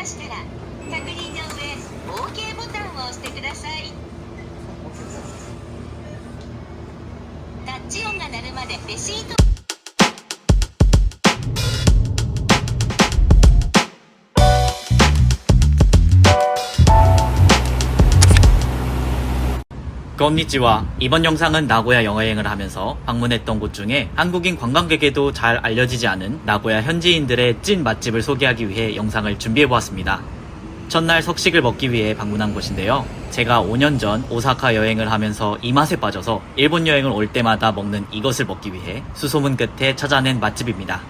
ましたら確認の上 OK ボタンを押してください。タッチ音が鳴るまでレシート건니치와. 이번 영상은 나고야 여행을 하면서 방문했던 곳 중에 한국인 관광객에도 잘 알려지지 않은 나고야 현지인들의 찐 맛집을 소개하기 위해 영상을 준비해보았습니다. 첫날 석식을 먹기 위해 방문한 곳인데요. 제가 5년 전 오사카 여행을 하면서 이 맛에 빠져서 일본 여행을 올 때마다 먹는 이것을 먹기 위해 수소문 끝에 찾아낸 맛집입니다.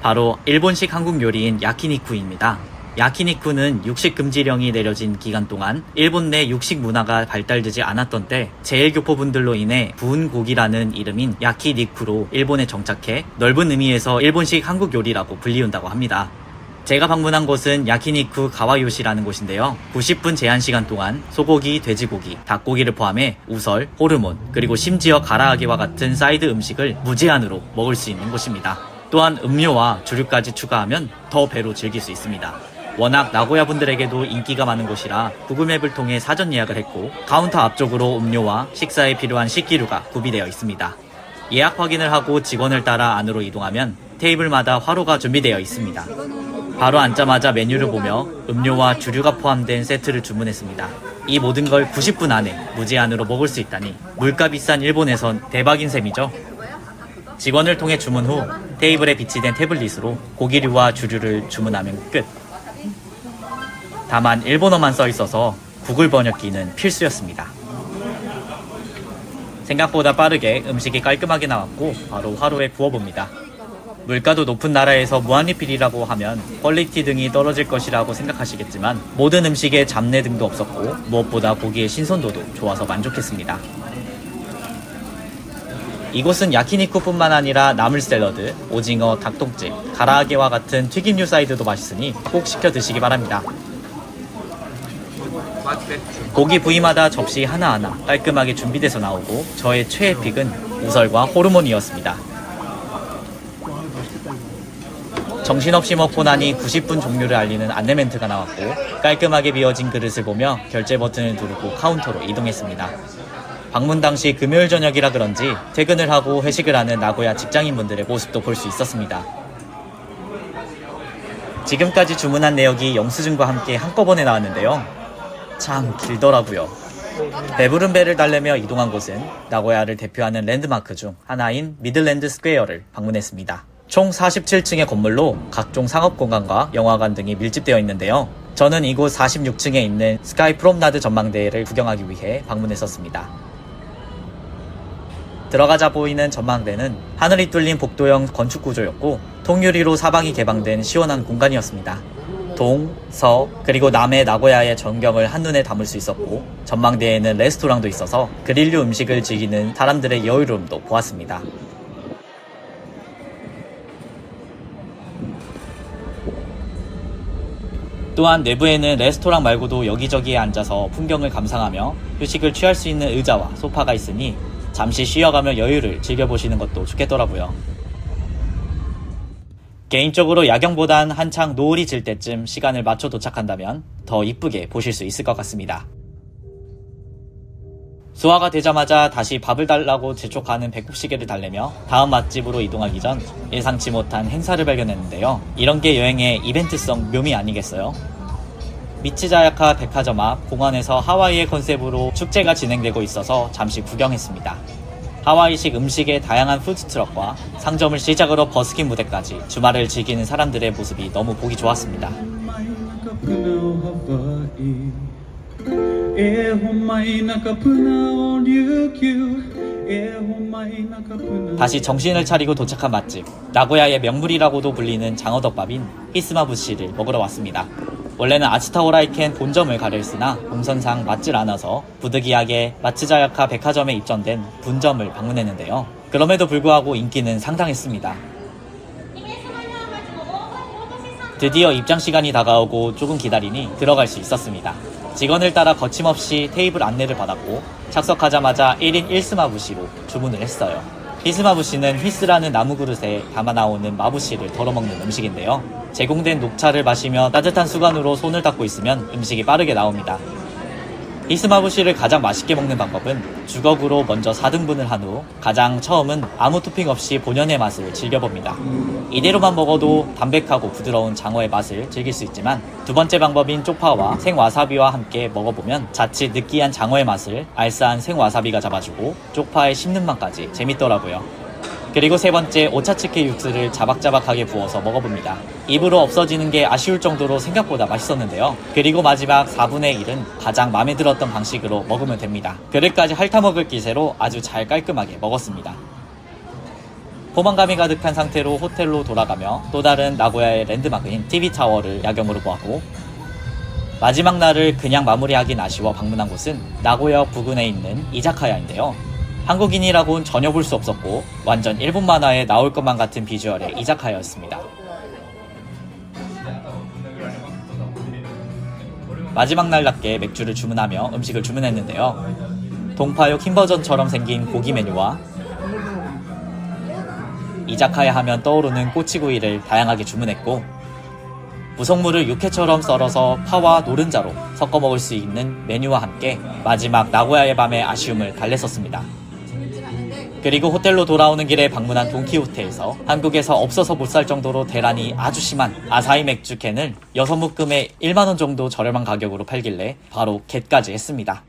바로 일본식 한국 요리인 야키니쿠입니다. 야키니쿠는 육식 금지령이 내려진 기간 동안 일본 내 육식 문화가 발달되지 않았던 때 제일교포분들로 인해 부은 고기라는 이름인 야키니쿠로 일본에 정착해 넓은 의미에서 일본식 한국 요리라고 불리운다고 합니다. 제가 방문한 곳은 야키니쿠 가와요시라는 곳인데요. 90분 제한 시간 동안 소고기, 돼지고기, 닭고기를 포함해 우설, 호르몬, 그리고 심지어 가라아게와 같은 사이드 음식을 무제한으로 먹을 수 있는 곳입니다. 또한 음료와 주류까지 추가하면 더 배로 즐길 수 있습니다. 워낙 나고야 분들에게도 인기가 많은 곳이라 구글맵을 통해 사전 예약을 했고 카운터 앞쪽으로 음료와 식사에 필요한 식기류가 구비되어 있습니다. 예약 확인을 하고 직원을 따라 안으로 이동하면 테이블마다 화로가 준비되어 있습니다. 바로 앉자마자 메뉴를 보며 음료와 주류가 포함된 세트를 주문했습니다. 이 모든 걸 90분 안에 무제한으로 먹을 수 있다니 물가 비싼 일본에선 대박인 셈이죠. 직원을 통해 주문 후 테이블에 비치된 태블릿으로 고기류와 주류를 주문하면 끝. 다만 일본어만 써있어서 구글 번역기는 필수였습니다. 생각보다 빠르게 음식이 깔끔하게 나왔고 바로 화로에 구워봅니다. 물가도 높은 나라에서 무한리필이라고 하면 퀄리티 등이 떨어질 것이라고 생각하시겠지만 모든 음식에 잡내 등도 없었고 무엇보다 고기의 신선도도 좋아서 만족했습니다. 이곳은 야키니쿠뿐만 아니라 나물 샐러드, 오징어, 닭똥집, 가라아게와 같은 튀김류 사이드도 맛있으니 꼭 시켜 드시기 바랍니다. 고기 부위마다 접시 하나하나 깔끔하게 준비돼서 나오고 저의 최애 픽은 우설과 호르몬이었습니다. 정신없이 먹고 나니 90분 종료를 알리는 안내 멘트가 나왔고 깔끔하게 비워진 그릇을 보며 결제 버튼을 누르고 카운터로 이동했습니다. 방문 당시 금요일 저녁이라 그런지 퇴근을 하고 회식을 하는 나고야 직장인분들의 모습도 볼 수 있었습니다. 지금까지 주문한 내역이 영수증과 함께 한꺼번에 나왔는데요. 참 길더라고요. 배부른 배를 달래며 이동한 곳은 나고야를 대표하는 랜드마크 중 하나인 미들랜드 스퀘어를 방문했습니다. 총 47층의 건물로 각종 상업공간과 영화관 등이 밀집되어 있는데요. 저는 이곳 46층에 있는 스카이 프롬나드 전망대를 구경하기 위해 방문했었습니다. 들어가자 보이는 전망대는 하늘이 뚫린 복도형 건축 구조였고 통유리로 사방이 개방된 시원한 공간이었습니다. 동, 서, 그리고 남의 나고야의 전경을 한눈에 담을 수 있었고 전망대에는 레스토랑도 있어서 그릴류 음식을 즐기는 사람들의 여유로움도 보았습니다. 또한 내부에는 레스토랑 말고도 여기저기에 앉아서 풍경을 감상하며 휴식을 취할 수 있는 의자와 소파가 있으니 잠시 쉬어가며 여유를 즐겨보시는 것도 좋겠더라고요. 개인적으로 야경보단 한창 노을이 질 때쯤 시간을 맞춰 도착한다면 더 이쁘게 보실 수 있을 것 같습니다. 소화가 되자마자 다시 밥을 달라고 재촉하는 배꼽시계를 달래며 다음 맛집으로 이동하기 전 예상치 못한 행사를 발견했는데요. 이런 게 여행의 이벤트성 묘미 아니겠어요? 미츠자야카 백화점 앞 공원에서 하와이의 컨셉으로 축제가 진행되고 있어서 잠시 구경했습니다. 하와이식 음식의 다양한 푸드트럭과 상점을 시작으로 버스킹 무대까지 주말을 즐기는 사람들의 모습이 너무 보기 좋았습니다. 다시 정신을 차리고 도착한 맛집, 나고야의 명물이라고도 불리는 장어덮밥인 히스마부시를 먹으러 왔습니다. 원래는 아츠타오라이켄 본점을 가려 했으나 동선상 맞질 않아서 부득이하게 마츠자야카 백화점에 입점된 분점을 방문했는데요. 그럼에도 불구하고 인기는 상당했습니다. 드디어 입장 시간이 다가오고 조금 기다리니 들어갈 수 있었습니다. 직원을 따라 거침없이 테이블 안내를 받았고 착석하자마자 1인 1스마부시로 주문을 했어요. 히스마부시는 휘스라는 나무 그릇에 담아 나오는 마부시를 덜어먹는 음식인데요. 제공된 녹차를 마시며 따뜻한 수건으로 손을 닦고 있으면 음식이 빠르게 나옵니다. 히스마부시를 가장 맛있게 먹는 방법은 주걱으로 먼저 4등분을 한 후 가장 처음은 아무 토핑 없이 본연의 맛을 즐겨봅니다. 이대로만 먹어도 담백하고 부드러운 장어의 맛을 즐길 수 있지만 두 번째 방법인 쪽파와 생와사비와 함께 먹어보면 자칫 느끼한 장어의 맛을 알싸한 생와사비가 잡아주고 쪽파의 씹는 맛까지 재밌더라고요. 그리고 세 번째 오차츠케 육수를 자박자박하게 부어서 먹어봅니다. 입으로 없어지는 게 아쉬울 정도로 생각보다 맛있었는데요. 그리고 마지막 4분의 1은 가장 마음에 들었던 방식으로 먹으면 됩니다. 그릇까지 핥아먹을 기세로 아주 잘 깔끔하게 먹었습니다. 포만감이 가득한 상태로 호텔로 돌아가며 또 다른 나고야의 랜드마크인 TV타워를 야경으로 보았고, 마지막 날을 그냥 마무리하긴 아쉬워 방문한 곳은 나고야 부근에 있는 이자카야인데요. 한국인이라고는 전혀 볼 수 없었고 완전 일본 만화에 나올 것만 같은 비주얼의 이자카야였습니다. 마지막 날답게 맥주를 주문하며 음식을 주문했는데요. 동파육 흰버전처럼 생긴 고기 메뉴와 이자카야 하면 떠오르는 꼬치구이를 다양하게 주문했고, 무성물을 육회처럼 썰어서 파와 노른자로 섞어 먹을 수 있는 메뉴와 함께 마지막 나고야의 밤의 아쉬움을 달랬었습니다. 그리고 호텔로 돌아오는 길에 방문한 돈키호테에서 한국에서 없어서 못 살 정도로 대란이 아주 심한 아사히 맥주 캔을 6묶음에 1만원 정도 저렴한 가격으로 팔길래 바로 겟까지 했습니다.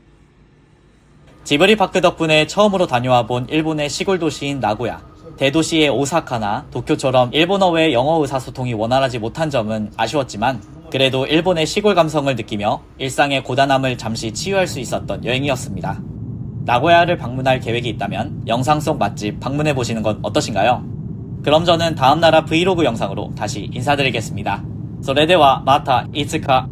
지브리 파크 덕분에 처음으로 다녀와 본 일본의 시골 도시인 나고야, 대도시의 오사카나 도쿄처럼 일본어 외 영어 의사소통이 원활하지 못한 점은 아쉬웠지만 그래도 일본의 시골 감성을 느끼며 일상의 고단함을 잠시 치유할 수 있었던 여행이었습니다. 나고야를 방문할 계획이 있다면 영상 속 맛집 방문해보시는 건 어떠신가요? 그럼 저는 다음 나라 브이로그 영상으로 다시 인사드리겠습니다. それではまたいつか